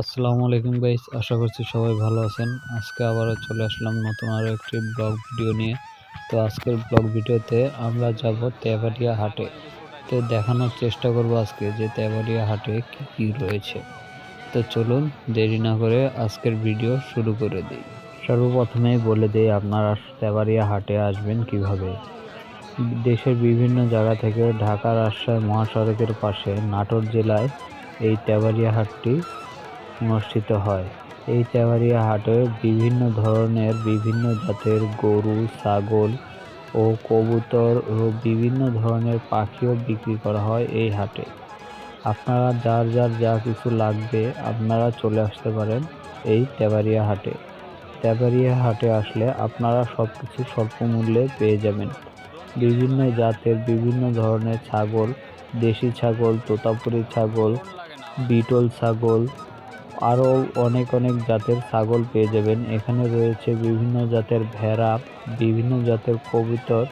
আসসালামু আলাইকুম গাইস, আশা করছি সবাই ভালো আছেন। আজকে আবারও চলে আসলাম নতুন আরও একটি ব্লগ ভিডিও নিয়ে। তো আজকের ব্লগ ভিডিওতে আমরা যাব তেবাড়িয়া হাটে। তো দেখানোর চেষ্টা করব আজকে যে তেবাড়িয়া হাটে কি কি রয়েছে। তো চলুন দেরি না করে আজকের ভিডিও শুরু করে দিই। সর্বপ্রথমেই বলে দিই আপনারা তেবাড়িয়া হাটে আসবেন কিভাবে। দেশের বিভিন্ন জায়গা থেকে ঢাকা রাজশাহী মহাসড়কের পাশে নাটোর জেলায় এই তেবাড়িয়া হাটটি অনুষ্ঠিত হয়। এই তেবাড়িয়া হাটে বিভিন্ন ধরনের বিভিন্ন জাতের গরু, ছাগল ও কবুতর ও বিভিন্ন ধরনের পাখিও বিক্রি করা হয় এই হাটে। আপনারা যার যার যা কিছু লাগবে আপনারা চলে আসতে পারেন এই তেবাড়িয়া হাটে। তেবাড়িয়া হাটে আসলে আপনারা সবকিছু স্বল্প মূল্যে পেয়ে যাবেন। বিভিন্ন জাতের বিভিন্ন ধরনের ছাগল, দেশি ছাগল, তোতাপুরি ছাগল, বিটল ছাগল, আরও অনেক অনেক জাতের ছাগল পেয়ে যাবেন। এখানে রয়েছে বিভিন্ন জাতের ভেড়া, বিভিন্ন জাতের কবুতর।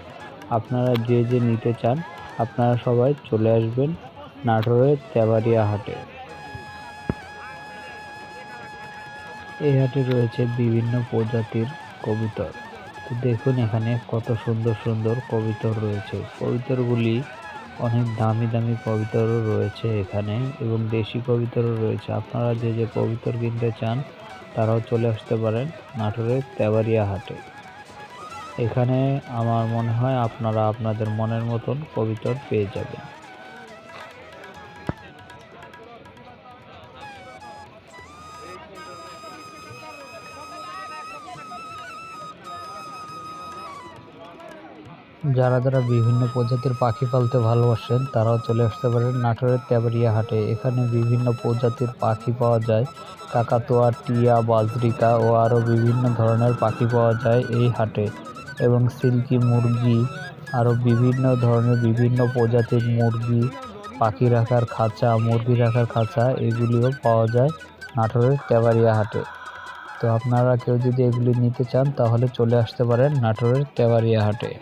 আপনারা যে যে নিতে চান আপনারা সবাই চলে আসবেন নাটোরের তেবাড়িয়া হাটে। এই হাটে রয়েছে বিভিন্ন প্রজাতির কবুতর। তো দেখুন এখানে কত সুন্দর সুন্দর কবুতর রয়েছে। কবুতরগুলি অনেক দামি দামি কবুতরও রয়েছে এখানে এবং দেশি কবুতরও রয়েছে। আপনারা যে যে কবুতর কিনতে চান তারাও চলে আসতে পারেন নাটোরের তেবাড়িয়া হাটে। এখানে আমার মনে হয় আপনারা আপনাদের মনের মতন কবুতর পেয়ে যাবেন। যারা যারা বিভিন্ন প্রজাতির পাখি পালতে ভালোবাসেন তারাও চলে আসতে পারেন নাটোরের তেবাড়িয়া হাটে। এখানে বিভিন্ন প্রজাতির পাখি পাওয়া যায়। কাকাতুয়া, টিয়া, বাজরিকা ও আরও বিভিন্ন ধরনের পাখি পাওয়া যায় এই হাটে। এবং সিল্কি মুরগি, আরও বিভিন্ন ধরনের বিভিন্ন প্রজাতির মুরগি, পাখি রাখার খাঁচা, মুরগি রাখার খাঁচা এগুলিও পাওয়া যায় নাটোরের তেবাড়িয়া হাটে। তো আপনারা কেউ যদি এগুলি নিতে চান তাহলে চলে আসতে পারেন নাটোরের তেবাড়িয়া হাটে।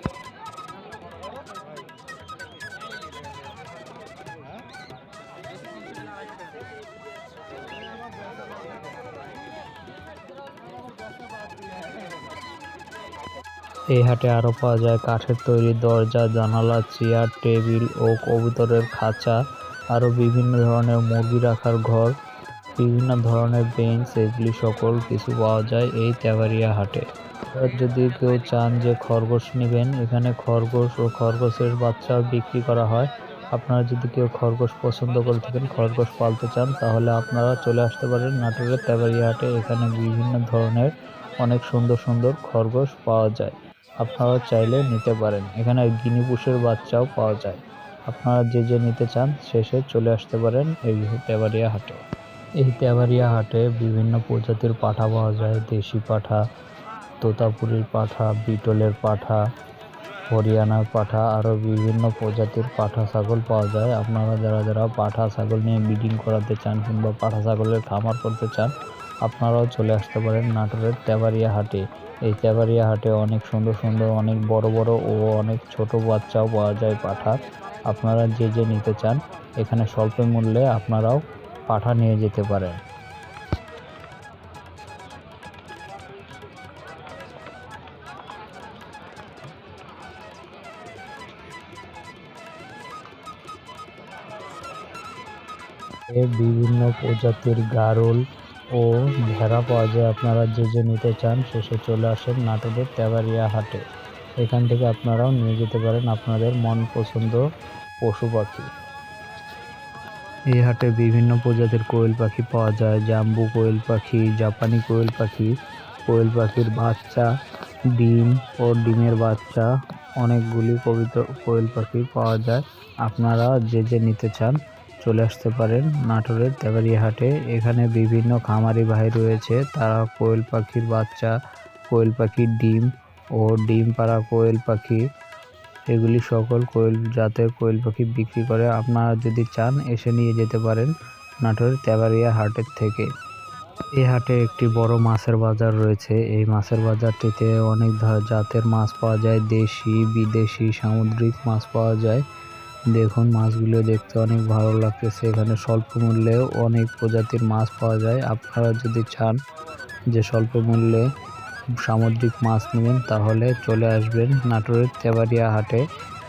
এই হাটে আরও পাওয়া যায় কাঠের তৈরি দরজা, জানালা, চেয়ার, টেবিল ও কবুতরের খাঁচা, আরও বিভিন্ন ধরনের মুরগি রাখার ঘর, বিভিন্ন ধরনের বেঞ্চ, এগুলি সকল কিছু পাওয়া যায় এই তেবাড়িয়া হাটে। যদি কেউ চান যে খরগোশ নেবেন, এখানে খরগোশ ও খরগোশের বাচ্চাও বিক্রি করা হয়। আপনারা যদি কেউ খরগোশ পছন্দ করে থাকেন, খরগোশ পালতে চান, তাহলে আপনারা চলে আসতে পারেন নাটোরের তেবাড়িয়া হাটে। এখানে বিভিন্ন ধরনের অনেক সুন্দর সুন্দর খরগোশ পাওয়া যায়। আপনারা চাইলে নিতে পারেন। এখানে গিনিপুষের বাচ্চাও পাওয়া যায়। আপনারা যে যে নিতে চান শেষে চলে আসতে পারেন এই তেবাড়িয়া হাটে। এই তেবাড়িয়া হাটে বিভিন্ন প্রজাতির পাঠা পাওয়া যায়। দেশি পাঠা, তোতাপুরির পাঠা, বিটলের পাঠা, হরিয়ানার পাঠা, আরও বিভিন্ন প্রজাতির পাঠা ছাগল পাওয়া যায়। আপনারা যারা যারা পাঠা ছাগল নিয়ে ব্রিডিং করাতে চান কিংবা পাঠা ছাগলের খামার করতে চান আপনারাও চলে আসতে পারেন নাটোরের তেবাড়িয়া হাটে। এই তেবাড়িয়া হাটে অনেক সুন্দর সুন্দর, অনেক বড় বড় ও অনেক ছোট বাচ্চাও পাওয়া যায় পাঠার। আপনারা যে যে নিতে চান এখানে স্বল্প মূল্যে আপনারাও পাঠা নিয়ে যেতে পারেন। বিভিন্ন প্রজাতির গারল ও ভেড়া পাওয়া যায়। আপনারা যে যে নিতে চান শেষে চলে আসেন নাটোরের তেবাড়িয়া হাটে। এখান থেকে আপনারাও নিয়ে যেতে পারেন আপনাদের মন পছন্দ পশু পাখি। এই হাটে বিভিন্ন প্রজাতির কোয়েল পাখি পাওয়া যায়। জাম্বু কোয়েল পাখি, জাপানি কোয়েল পাখি, কোয়েল পাখির বাচ্চা, ডিম ও ডিমের বাচ্চা, অনেকগুলি কোয়েল পাখি পাওয়া যায়। আপনারা যে যে নিতে চান চলে আসতে পারেন নাটোরের তেবাড়িয়া হাটে। এখানে বিভিন্ন খামারি ভাই রয়েছে, তারা কোয়েল পাখির বাচ্চা, কোয়েল পাখির ডিম ও ডিম পাড়া কোয়েল পাখি এগুলি সকল কোয়েল জাতের কোয়েল পাখি বিক্রি করে। আপনারা যদি চান এসে নিয়ে যেতে পারেন নাটোরের তেবাড়িয়া হাটের থেকে। এই হাটে একটি বড় মাছের বাজার রয়েছে। এই মাছের বাজারটিতে অনেক জাতের মাছ পাওয়া যায়। দেশি, বিদেশি, সামুদ্রিক মাছ পাওয়া যায়। দেখুন মাছগুলো দেখতে অনেক ভালো লাগতেছে। এখানে স্বল্প মূল্যে অনেক প্রজাতির মাছ পাওয়া যায়। আপনারা যদি চান যে স্বল্প মূল্যে সামুদ্রিক মাছ নেবেন তাহলে চলে আসবেন নাটোরের তেবাড়িয়া হাটে।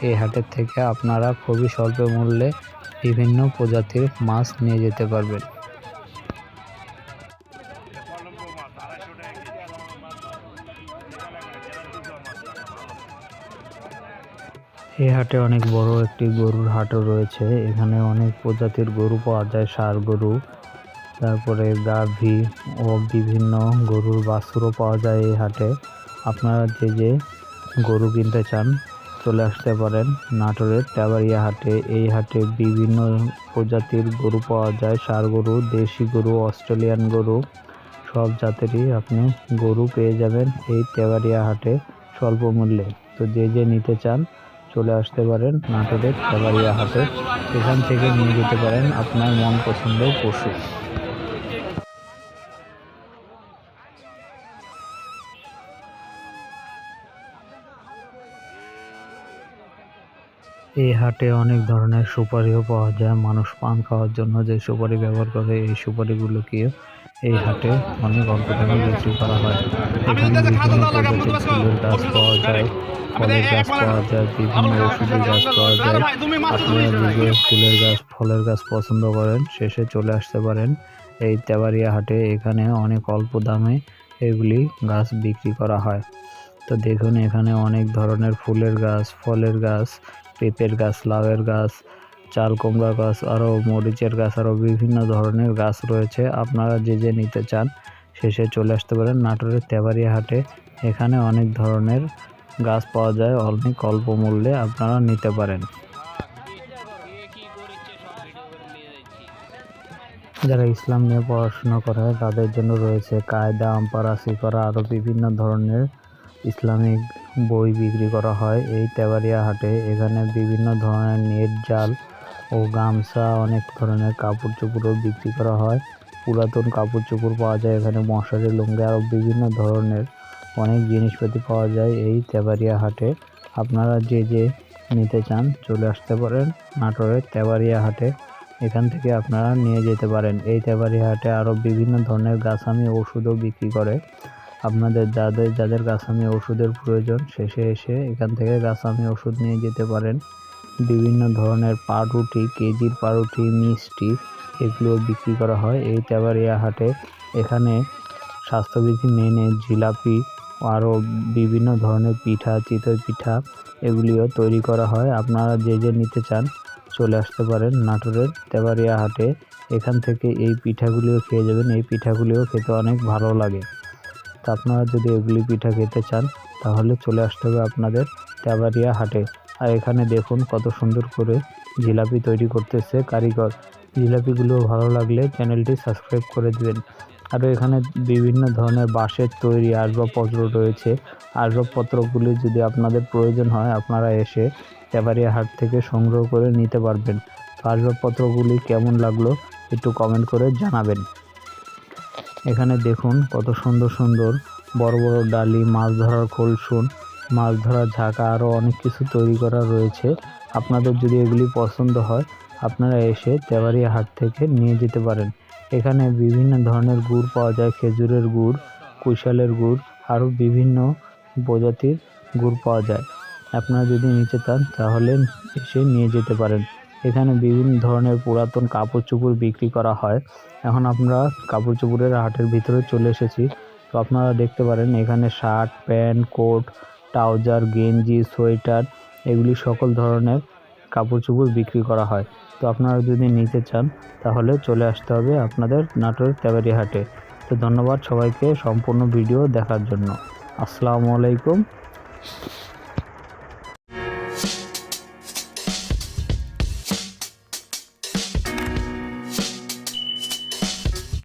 এই হাটের থেকে আপনারা খুবই স্বল্প মূল্যে বিভিন্ন প্রজাতির মাছ নিয়ে যেতে পারবেন। এই হাটে অনেক বড় একটি গরুর হাটও রয়েছে। এখানে অনেক প্রজাতির গরু পাওয়া যায়, ষাঁড় গরু, তারপরে গাভী ও বিভিন্ন গরুর বাছুরও পাওয়া যায় এই হাটে। আপনারা যে গরু কিনতে চান চলে আসতে পারেন নাটোরের তেবাড়িয়া হাটে। এই হাটে বিভিন্ন প্রজাতির গরু পাওয়া যায়, ষাঁড় গরু, দেশি গরু, অস্ট্রেলিয়ান গরু, সব জাতেরই আপনি গরু পেয়ে যাবেন এই তেবাড়িয়া হাটে স্বল্প মূল্যে। তো যে নিতে চান চলে আসতে পারেন নাটোরের তেবাড়িয়া হাটে। এখান থেকে নিয়ে যেতে পারেন আপনার মন পছন্দের পশু। এই হাটে অনেক ধরনের সুপারিও পাওয়া যায়। মানুষ পান খাওয়ার জন্য যে সুপারি ব্যবহার করে এই সুপারিগুলোকে এই হাটে অনেক অল্প দামে বিক্রি করা হয়। এখানে বিভিন্ন প্রজাতির ফুলের গাছ পাওয়া যায়, ফলের গাছ পাওয়া যায়, বিভিন্ন ওষুধি গাছ পাওয়া যায়। আপনারা যদি ফুলের গাছ, ফলের গাছ পছন্দ করেন শেষে চলে আসতে পারেন এই তেবাড়িয়া হাটে। এখানে অনেক অল্প দামে এগুলি গাছ বিক্রি করা হয়। তো দেখুন এখানে অনেক ধরনের ফুলের গাছ, ফলের গাছ, পেঁপের গাছ, লাউয়ের গাছ, চাল কুমড়া গাছ, আরও মরিচের গাছ, আরও বিভিন্ন ধরনের গাছ রয়েছে। আপনারা যে নিতে চান শেষে চলে আসতে পারেন নাটোরের তেবাড়িয়া হাটে। এখানে অনেক ধরনের গাছ পাওয়া যায়, অনেক অল্প মূল্যে আপনারা নিতে পারেন। যারা ইসলাম নিয়ে পড়াশোনা করে তাদের জন্য রয়েছে কায়দা, আম্পারা, সিকরা, আরও বিভিন্ন ধরনের ইসলামিক বই বিক্রি করা হয় এই তেবাড়িয়া হাটে। এখানে বিভিন্ন ধরনের নেট, জাল ও গামছা, অনেক ধরনের কাপড় চোপড়ও বিক্রি করা হয়। পুরাতন কাপড় চোপড় পাওয়া যায় এখানে, মশারি, লুঙ্গি, আরও বিভিন্ন ধরনের অনেক জিনিসপাতি পাওয়া যায় এই তেবাড়িয়া হাটে। আপনারা যে নিতে চান চলে আসতে পারেন নাটোরের তেবাড়িয়া হাটে। এখান থেকে আপনারা নিয়ে যেতে পারেন। এই তেবাড়িয়া হাটে আরও বিভিন্ন ধরনের গাছামি ওষুধও বিক্রি করে। আপনাদের যাদের গাছামি ওষুধের প্রয়োজন শেষে এসে এখান থেকে গাছামি ওষুধ নিয়ে যেতে পারেন। বিভিন্ন ধরনের পাউরুটি, কেজির পাউরুটি, মিষ্টি এগুলো বিক্রি করা হয় এই তেবাড়িয়া হাটে। এখানে স্বাস্থ্যবিধি মেনে জিলাপি ও আরও বিভিন্ন ধরনের পিঠা, চিতই পিঠা এগুলিও তৈরি করা হয়। আপনারা যে নিতে চান চলে আসতে পারেন নাটোরের তেবাড়িয়া হাটে। এখান থেকে এই পিঠাগুলিও খেয়ে যাবেন। এই পিঠাগুলিও খেতে অনেক ভালো লাগে। তো আপনারা যদি এগুলি পিঠা খেতে চান তাহলে চলে আসতে হবে আপনাদের তেবাড়িয়া হাটে। আর এখানে দেখুন কত সুন্দর করে জিলাপি তৈরি করতেছে কারিগর। জিলাপিগুলো ভালো লাগলে চ্যানেলটি সাবস্ক্রাইব করে দিবেন। আরও এখানে বিভিন্ন ধরনের বাঁশের তৈরি আসবাবপত্র রয়েছে। আসবাবপত্রগুলি যদি আপনাদের প্রয়োজন হয় আপনারা এসে তেবাড়িয়া হাট থেকে সংগ্রহ করে নিতে পারবেন। তো আসবাবপত্রগুলি কেমন লাগলো একটু কমেন্ট করে জানাবেন। এখানে দেখুন কত সুন্দর সুন্দর বড় বড় ডালি, মাছ ধরার কলসুন, মাছ ধরার ঝাঁকা, আরও অনেক কিছু তৈরি করা রয়েছে। আপনাদের যদি এগুলি পছন্দ হয় আপনারা এসে তেবাড়িয়া হাট থেকে নিয়ে যেতে পারেন। এখানে বিভিন্ন ধরনের গুড় পাওয়া যায়, খেজুরের গুড়, কুশালের গুড়, আরও বিভিন্ন প্রজাতির গুড় পাওয়া যায়। আপনারা যদি নিতে চান তাহলে এসে নিয়ে যেতে পারেন। এখানে বিভিন্ন ধরনের পুরাতন কাপড় চোপড় বিক্রি করা হয়। এখন আমরা কাপড় চোপড়ের হাটের ভিতরে চলে এসেছি। তো আপনারা দেখতে পারেন এখানে শার্ট, প্যান্ট, কোট, ট্রাউজার, গেঞ্জি, সোয়েটার এগুলি সকল ধরনের কাপড় চোপড় বিক্রি করা হয়। তো আপনারা যদি নিতে চান তাহলে চলে আসতে হবে আপনাদের নাটোরের তেবাড়িয়া হাটে। তো ধন্যবাদ সবাইকে সম্পূর্ণ ভিডিও দেখার জন্য। আসসালামু আলাইকুম।